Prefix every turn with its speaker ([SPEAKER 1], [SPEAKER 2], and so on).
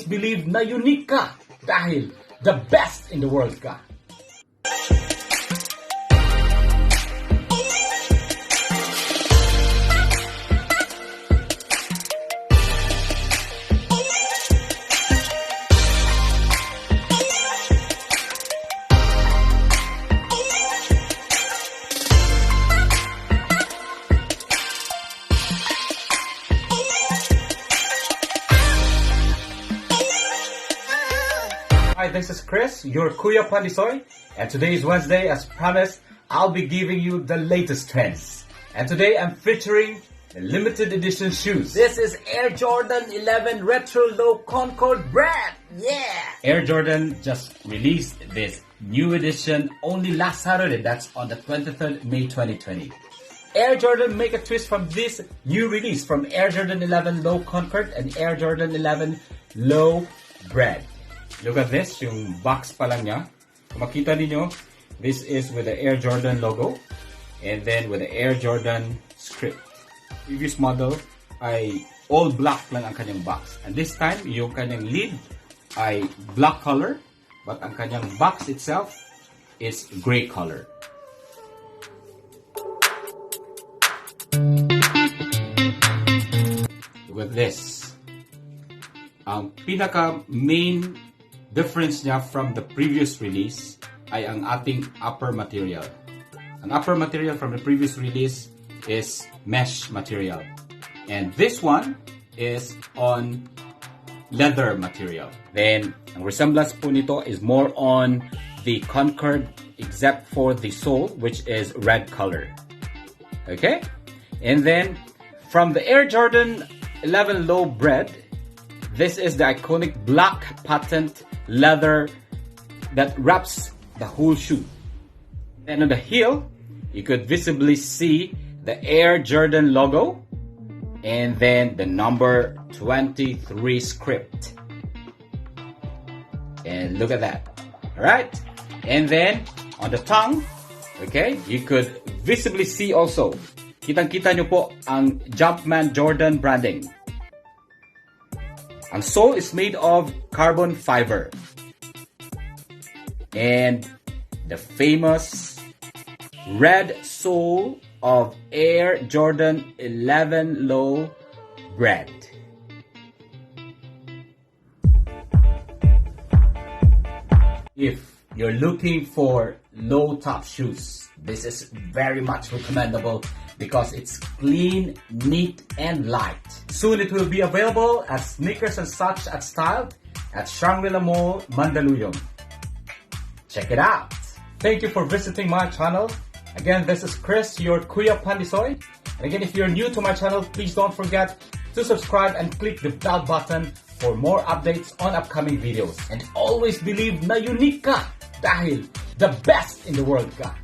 [SPEAKER 1] believe na unique ka dahil the best in the world ka. Hi, this is Chris, your Kuya PANDISOY, and today is Wednesday. As promised, I'll be giving you the latest trends. And today I'm featuring the limited edition shoes. This is Air Jordan 11 Retro Low Concord Bred. Yeah! Air Jordan just released this new edition only last Saturday. That's on the 23rd May 2020. Air Jordan make a twist from this new release from Air Jordan 11 Low Concord and Air Jordan 11 Low Bred. Look at this, yung box pa lang niya. Kung makita niyo, this is with the Air Jordan logo and then with the Air Jordan script. Previous model ay all black lang ang kanyang box. And this time, yung kanyang lid ay black color but ang kanyang box itself is gray color. Look at this. Ang pinaka main difference niya from the previous release ay ang ating upper material. Ang upper material from the previous release is mesh material. And this one is on leather material. Then, ang resemblance po nito is more on the Concord except for the sole, which is red color. Okay? And then, from the Air Jordan 11 Low Bred, this is the iconic black patent leather that wraps the whole shoe. And on the heel, you could visibly see the Air Jordan logo and then the number 23 script. And look at that. Alright? And then on the tongue, okay, you could visibly see also. Kitang-kita nyo po ang Jumpman Jordan branding. Ang sole is made of carbon fiber. And the famous red sole of Air Jordan 11 Low Bred. If you're looking for low top shoes, this is very much recommendable because it's clean, neat, and light. Soon it will be available as sneakers and such at Style at Shangrila Mall, Mandaluyong. Check it out. Thank you for visiting my channel. Again, this is Chris, your Kuya PANDISOY. And again, if you're new to my channel, please don't forget to subscribe and click the bell button for more updates on upcoming videos. And always believe na unique ka dahil the best in the world ka.